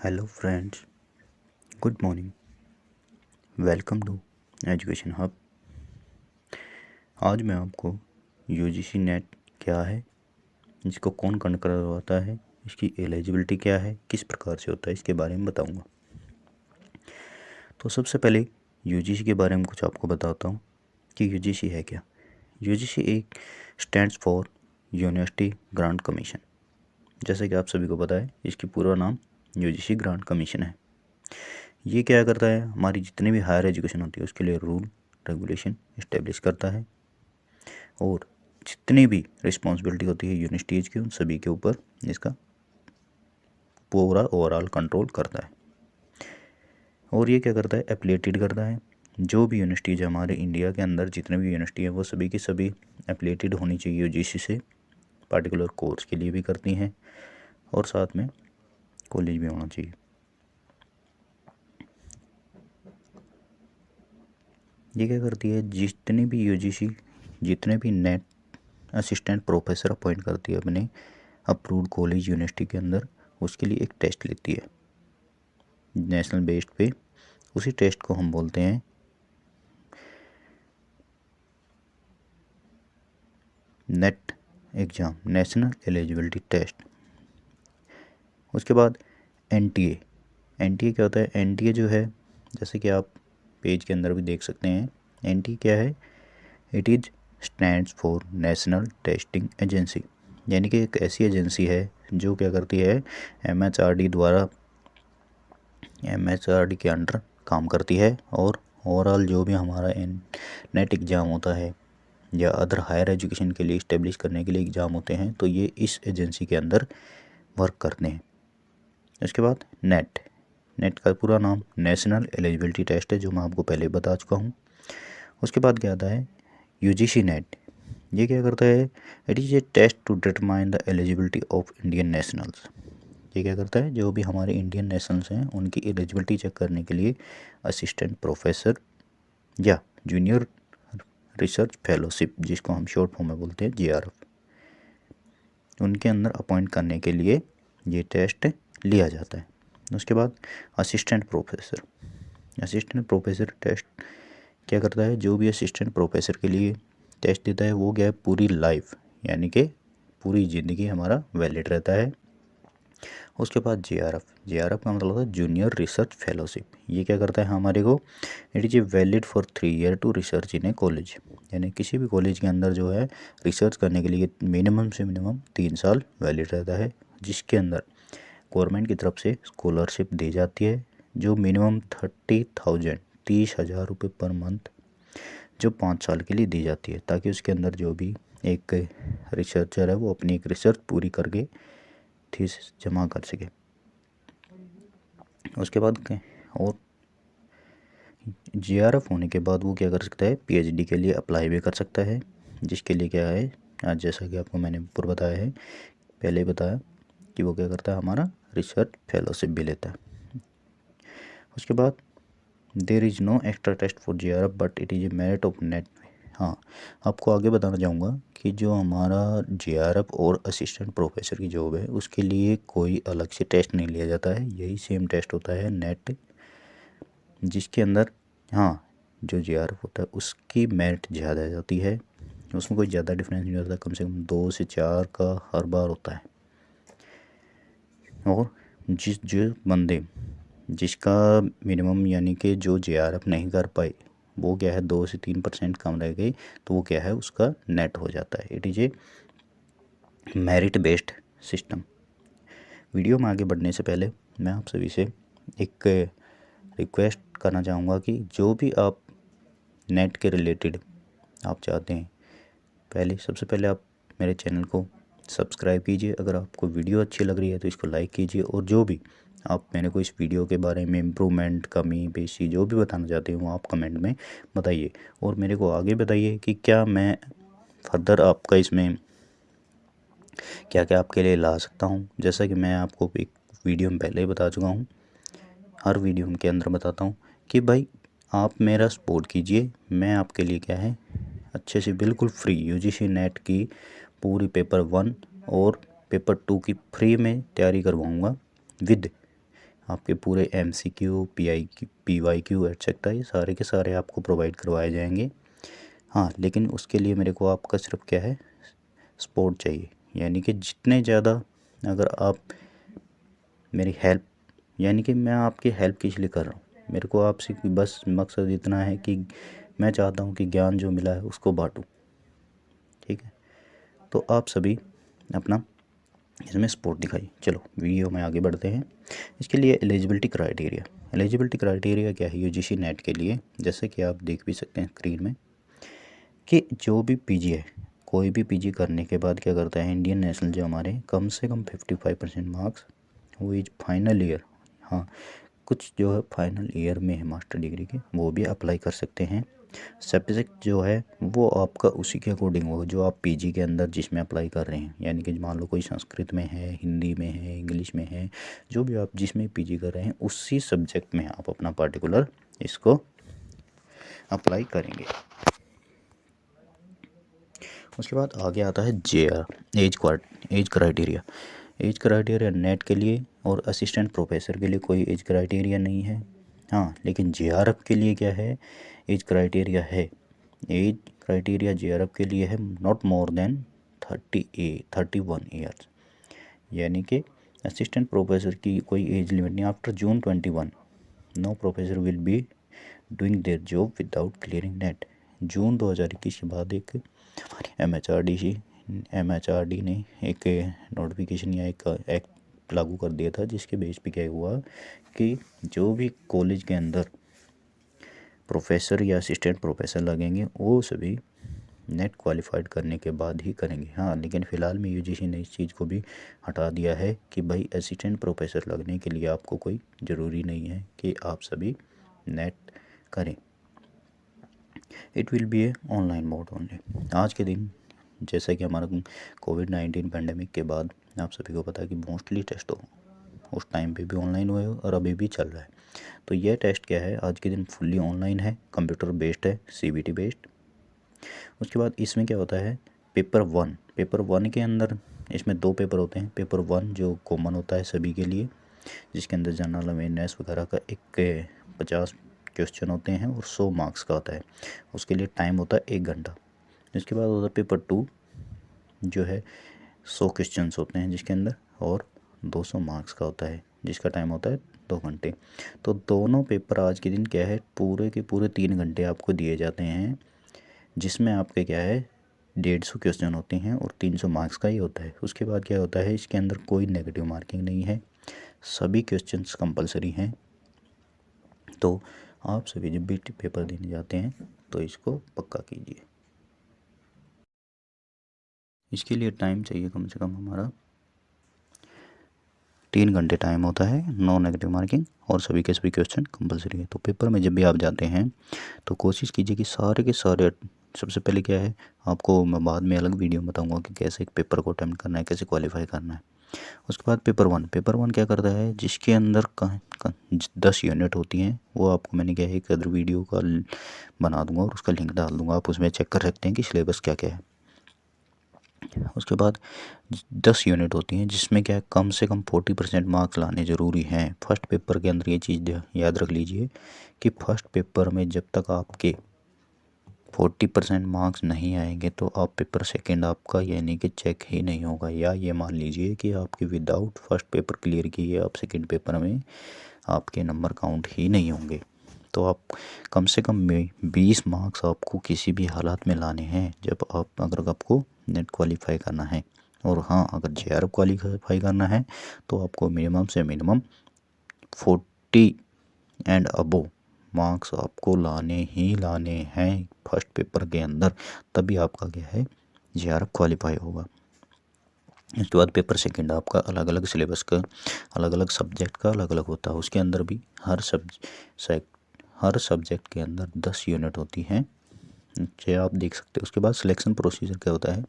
Hello friends, good morning. Welcome to education hub. आज मैं आपको यूजीसी नेट क्या है, इसको कौन कंडक्ट करवाता है, इसकी एलिजिबिलिटी क्या है, किस प्रकार से होता है, इसके बारे में बताऊंगा। तो सबसे पहले यूजीसी के बारे में कुछ आपको बताता हूँ कि यूजीसी है क्या। यूजीसी एक stands for university grant commission. जैसे कि आप सभी को पता है, इसकी पूरा नाम यूजीसी ग्रांट कमीशन है। ये क्या करता है, हमारी जितनी भी हायर एजुकेशन होती है उसके लिए रूल रेगुलेशन इस्टेब्लिश करता है और जितनी भी रिस्पॉन्सिबिलिटी होती है यूनिवर्सिटीज़ की उन सभी के ऊपर इसका पूरा ओवरऑल कंट्रोल करता है। और ये क्या करता है, एफिलिएटेड करता है। जो भी यूनिवर्सिटीज़ हमारे इंडिया के अंदर जितने भी यूनिवर्सिटी हैं वो सभी की सभी एफिलिएटेड होनी चाहिए यूजीसी से, पार्टिकुलर कोर्स के लिए भी करती हैं और साथ में कॉलेज भी होना चाहिए। ये क्या करती है, जितने भी यूजीसी जितने भी नेट असिस्टेंट प्रोफेसर अपॉइंट करती है अपने अप्रूव्ड कॉलेज यूनिवर्सिटी के अंदर, उसके लिए एक टेस्ट लेती है नेशनल बेस्ड पे। उसी टेस्ट को हम बोलते हैं NET exam, national eligibility test. उसके बाद एनटीए। एनटीए क्या होता है, एनटीए जो है जैसे कि आप पेज के अंदर भी देख सकते हैं, एनटीए क्या है, it is stands for national testing agency. यानी कि एक ऐसी एजेंसी है जो क्या करती है, एमएचआरडी के अंडर काम करती है और ओवरऑल जो भी हमारा नेट एग्ज़ाम होता है या अदर हायर एजुकेशन के लिए इस्टेब्लिश करने के लिए एग्ज़ाम होते हैं तो ये इस एजेंसी के अंदर वर्क करते हैं। उसके बाद नेट का पूरा नाम नेशनल एलिजिबिलिटी टेस्ट है, जो मैं आपको पहले बता चुका हूँ। उसके बाद क्या आता है यूजीसी नेट। ये क्या करता है, it is a test to determine the eligibility of Indian nationals. ये क्या करता है, जो भी हमारे इंडियन नेशनल्स हैं उनकी एलिजिबिलिटी चेक करने के लिए असिस्टेंट प्रोफेसर या जूनियर रिसर्च फेलोशिप, जिसको हम शॉर्ट फॉर्म में बोलते हैं जीआरएफ, उनके अंदर अपॉइंट करने के लिए ये टेस्ट लिया जाता है। उसके बाद असिस्टेंट प्रोफेसर टेस्ट क्या करता है, जो भी असिस्टेंट प्रोफेसर के लिए टेस्ट देता है वो क्या है, पूरी लाइफ यानी कि पूरी ज़िंदगी हमारा वैलिड रहता है। उसके बाद जीआरएफ का मतलब होता है जूनियर रिसर्च फेलोशिप। ये क्या करता है हमारे को, it is a valid for 3 year to research in a college. यानी किसी भी कॉलेज के अंदर जो है रिसर्च करने के लिए मिनिमम से मिनिमम 3 साल वैलिड रहता है, जिसके अंदर गवर्नमेंट की तरफ से स्कॉलरशिप दी जाती है जो मिनिमम 30,000 रुपये पर मंथ जो 5 साल के लिए दी जाती है, ताकि उसके अंदर जो भी एक रिसर्चर है वो अपनी एक रिसर्च पूरी करके थीसिस जमा कर सके। उसके बाद और जीआरएफ होने के बाद वो क्या कर सकता है, पीएचडी के लिए अप्लाई भी कर सकता है, जिसके लिए क्या है, आज जैसा कि आपको मैंने ऊपर बताया है, पहले ही बताया कि वो क्या करता है, हमारा रिसर्च फेलोशिप भी लेता है। उसके बाद there is no extra test for JRF but it is a merit of NET. हाँ, आपको आगे बताना चाहूँगा कि जो हमारा जीआरएफ और असिस्टेंट प्रोफेसर की जॉब है उसके लिए कोई अलग से टेस्ट नहीं लिया जाता है, यही सेम टेस्ट होता है नेट, जिसके अंदर हाँ जो जीआरएफ होता है उसकी मेरिट ज़्यादा जाती है, उसमें कोई ज़्यादा डिफरेंस नहीं होता, कम से कम 2 से 4 का हर बार होता है। और जो बंदे जिसका मिनिमम यानी कि जो जीआरएफ नहीं कर पाए वो क्या है 2 से 3% कम रह गई तो वो क्या है उसका नेट हो जाता है। It is a merit based system. Video में आगे बढ़ने से पहले मैं आप सभी से एक रिक्वेस्ट करना चाहूँगा कि जो भी आप नेट के रिलेटेड आप चाहते हैं, सबसे पहले आप मेरे चैनल को सब्सक्राइब कीजिए। अगर आपको वीडियो अच्छी लग रही है तो इसको लाइक कीजिए, और जो भी आप मेरे को इस वीडियो के बारे में इम्प्रूवमेंट, कमी पेशी जो भी बताना चाहते हो आप कमेंट में बताइए, और मेरे को आगे बताइए कि क्या मैं फर्दर आपका इसमें क्या क्या आपके लिए ला सकता हूँ। जैसा कि मैं आपको एक वीडियो में पहले ही बता चुका हूँ, हर वीडियो के अंदर बताता हूँ कि भाई आप मेरा सपोर्ट कीजिए, मैं आपके लिए क्या है अच्छे से बिल्कुल फ्री यूजीसी नेट की पूरी पेपर 1 और पेपर 2 की फ्री में तैयारी करवाऊँगा विद आपके पूरे MCQ, PYQ एटसेट्रा ये सारे के सारे आपको प्रोवाइड करवाए जाएंगे। हाँ, लेकिन उसके लिए मेरे को आपका सिर्फ क्या है, सपोर्ट चाहिए। यानी कि जितने ज़्यादा अगर आप मेरी हेल्प, यानी कि मैं आपकी हेल्प किस लिए कर रहा हूँ, मेरे को आपसे बस मकसद इतना है कि मैं चाहता हूँ कि ज्ञान जो मिला है उसको बांटूँ। ठीक है, तो आप सभी अपना इसमें सपोर्ट दिखाइए। चलो वीडियो में आगे बढ़ते हैं। इसके लिए एलिजिबिलिटी क्राइटेरिया क्या है UGC नेट के लिए, जैसे कि आप देख भी सकते हैं स्क्रीन में कि जो भी PG है, कोई भी PG करने के बाद क्या करता है, इंडियन नेशनल जो हमारे कम से कम 55% मार्क्स, वो इज फाइनल ईयर, हाँ कुछ जो है फाइनल ईयर में है मास्टर डिग्री के, वो भी अप्लाई कर सकते हैं। सब्जेक्ट जो है वो आपका उसी के अकॉर्डिंग होगा जो आप PG के अंदर जिसमें अप्लाई कर रहे हैं। यानी कि मान लो कोई संस्कृत में है, हिंदी में है, इंग्लिश में है, जो भी आप जिसमें PG कर रहे हैं उसी सब्जेक्ट में आप अपना पार्टिकुलर इसको अप्लाई करेंगे। उसके बाद आगे आता है JR, एज क्राइटेरिया नेट के लिए और असिस्टेंट प्रोफेसर के लिए कोई एज क्राइटेरिया नहीं है। हाँ, लेकिन JRF के लिए क्या है, एज क्राइटेरिया है। एज क्राइटेरिया JRF के लिए है नॉट मोर देन 31 ईयर्स। यानी कि असिस्टेंट प्रोफेसर की कोई एज लिमिट नहीं। After June 21 no professor will be doing their job without clearing NET. जून 2021 के बाद एक MHRD ने एक नोटिफिकेशन या एक एक्ट लागू कर दिया था, जिसके बेस पे क्या हुआ कि जो भी कॉलेज के अंदर प्रोफेसर या असिस्टेंट प्रोफेसर लगेंगे वो सभी नेट क्वालिफाइड करने के बाद ही करेंगे। हाँ, लेकिन फ़िलहाल में UGC ने इस चीज़ को भी हटा दिया है कि भाई असिस्टेंट प्रोफेसर लगने के लिए आपको कोई ज़रूरी नहीं है कि आप सभी नेट करें। It will be A online mode only. आज के दिन जैसा कि हमारा कोविड-19 पैंडेमिक के बाद आप सभी को पता है कि मोस्टली टेस्ट उस टाइम पे भी ऑनलाइन हुए और अभी भी चल रहा है। तो ये टेस्ट क्या है, आज के दिन फुल्ली ऑनलाइन है, कंप्यूटर बेस्ड है, CBT बेस्ड। उसके बाद इसमें क्या होता है, पेपर वन के अंदर इसमें 2 पेपर होते हैं। पेपर 1 जो कॉमन होता है सभी के लिए, जिसके अंदर जनरल अवेयरनेस वगैरह का 50 क्वेश्चन होते हैं और 100 मार्क्स का होता है। उसके लिए टाइम होता है 1 घंटा। इसके बाद होता है पेपर 2 जो है 100 क्वेश्चंस होते हैं जिसके अंदर, और 200 मार्क्स का होता है जिसका टाइम होता है 2 घंटे। तो दोनों पेपर आज के दिन क्या है, पूरे के पूरे 3 घंटे आपको दिए जाते हैं, जिसमें आपके क्या है 150 क्वेश्चन होते हैं और 300 मार्क्स का ही होता है। उसके बाद क्या होता है, इसके अंदर कोई नेगेटिव मार्किंग नहीं है, सभी क्वेश्चंस कंपलसरी हैं। तो आप सभी जब भी पेपर देने जाते हैं तो इसको पक्का कीजिए। इसके लिए टाइम चाहिए कम से कम हमारा 3 घंटे टाइम होता है, नो नेगेटिव मार्किंग, और सभी के सभी क्वेश्चन कंपलसरी है। तो पेपर में जब भी आप जाते हैं तो कोशिश कीजिए कि सारे के सारे, सबसे पहले क्या है, आपको मैं बाद में अलग वीडियो बताऊंगा कि कैसे एक पेपर को अटेम्प्ट करना है, कैसे क्वालिफाई करना है। उसके बाद पेपर वन क्या करता है, जिसके अंदर 10 यूनिट होती हैं, वो आपको मैंने क्या है एक अदर वीडियो का बना दूंगा और उसका लिंक डाल दूंगा, आप उसमें चेक कर सकते हैं कि सिलेबस क्या क्या है। उसके बाद 10 यूनिट होती हैं जिसमें क्या है कम से कम 40% मार्क्स लाने ज़रूरी हैं। फर्स्ट पेपर के अंदर ये चीज़ याद रख लीजिए कि फर्स्ट पेपर में जब तक आपके 40% मार्क्स नहीं आएंगे तो आप पेपर सेकंड आपका यानी कि चेक ही नहीं होगा। या ये मान लीजिए कि आपके विदाउट फर्स्ट पेपर क्लियर किए आप सेकंड पेपर में आपके नंबर काउंट ही नहीं होंगे। तो आप कम से कम 20 मार्क्स आपको किसी भी हालात में लाने हैं जब आप, अगर आपको नेट क्वालिफाई करना है। और हाँ, अगर JRF क्वालिफाई करना है तो आपको मिनिमम से मिनिमम 40 एंड अबो मार्क्स आपको लाने ही लाने हैं फर्स्ट पेपर के अंदर, तभी आपका क्या है JRF क्वालिफाई होगा। इसके बाद पेपर सेकंड आपका अलग अलग सिलेबस का, अलग अलग सब्जेक्ट का अलग अलग होता है। उसके अंदर भी हर सब्जेक्ट के अंदर 10 यूनिट होती हैं, जो आप देख सकते हैं। उसके बाद सिलेक्शन प्रोसीजर क्या होता है,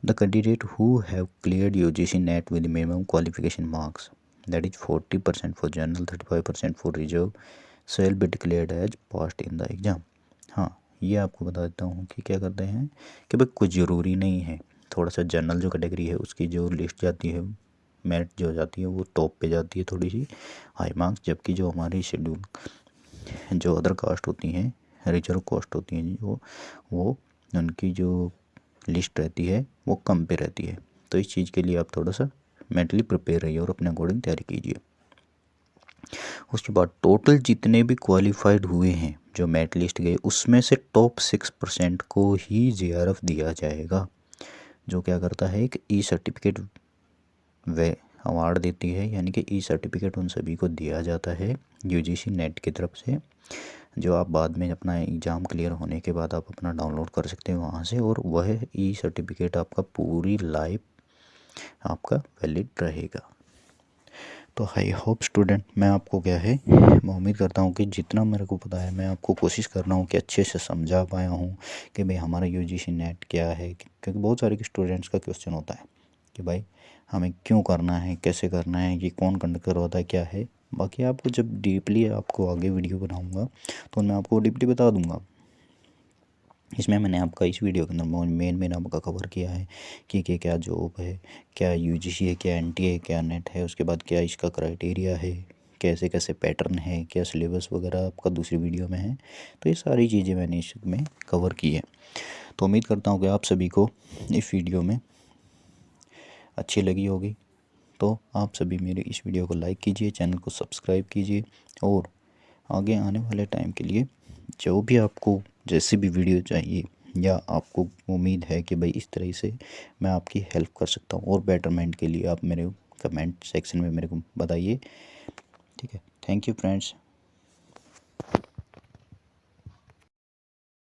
the candidate who have cleared UGC NET with minimum qualification marks that is 40% for general, 35% for reserve shall be declared as passed in the exam. हाँ, ये आपको बता देता हूँ कि क्या करते हैं कि भाई कुछ ज़रूरी नहीं है, थोड़ा सा जनरल जो कैटेगरी है उसकी जो लिस्ट जाती है मेरिट जो हो जाती है वो टॉप पे जाती है, थोड़ी सी हाई मार्क्स, जबकि जो हमारी शेड्यूल जो अदर कास्ट होती हैं, रिजर्व कास्ट होती हैं, जो वो उनकी जो लिस्ट रहती है वो कम पे रहती है। तो इस चीज़ के लिए आप थोड़ा सा मेंटली प्रिपेयर रहिए और अपने अकॉर्डिंग तैयारी कीजिए। उसके बाद टोटल जितने भी क्वालिफाइड हुए हैं जो मेरिट लिस्ट गए, उसमें से टॉप 6% को ही JRF दिया जाएगा, जो क्या करता है एक ई सर्टिफिकेट वे अवार्ड देती है, यानी कि ई सर्टिफिकेट उन सभी को दिया जाता है UGC नेट की तरफ से, जो आप बाद में अपना एग्ज़ाम क्लियर होने के बाद आप अपना डाउनलोड कर सकते हैं वहाँ से, और वह ई सर्टिफिकेट आपका पूरी लाइफ आपका वैलिड रहेगा। तो आई होप स्टूडेंट, मैं आपको क्या है, मैं उम्मीद करता हूँ कि जितना मेरे को पता है मैं आपको कोशिश कर रहा हूँ कि अच्छे से समझा पाया हूँ कि भाई हमारा UGC नेट क्या है, क्योंकि बहुत सारे स्टूडेंट्स का क्वेश्चन होता है कि भाई हमें क्यों करना है, कैसे करना है, ये कौन कंडक्ट करवाता है, क्या है। बाकी आपको जब डीपली आपको आगे वीडियो बनाऊँगा तो मैं आपको डीपली बता दूँगा। इसमें मैंने आपका इस वीडियो के अंदर मेन आपका कवर किया है कि क्या जॉब है, क्या UGC है, क्या NTA है, क्या नेट है, उसके बाद क्या इसका क्राइटेरिया है, कैसे कैसे पैटर्न है, क्या सिलेबस वगैरह आपका दूसरी वीडियो में है। तो ये सारी चीज़ें मैंने इसमें कवर की है। तो उम्मीद करता हूँ कि आप सभी को इस वीडियो में अच्छी लगी होगी। तो आप सभी मेरे इस वीडियो को लाइक कीजिए, चैनल को सब्सक्राइब कीजिए, और आगे आने वाले टाइम के लिए जो भी आपको जैसी भी वीडियो चाहिए या आपको उम्मीद है कि भाई इस तरह से मैं आपकी हेल्प कर सकता हूँ और बेटरमेंट के लिए, आप मेरे कमेंट सेक्शन में मेरे को बताइए। ठीक है, थैंक यू फ्रेंड्स।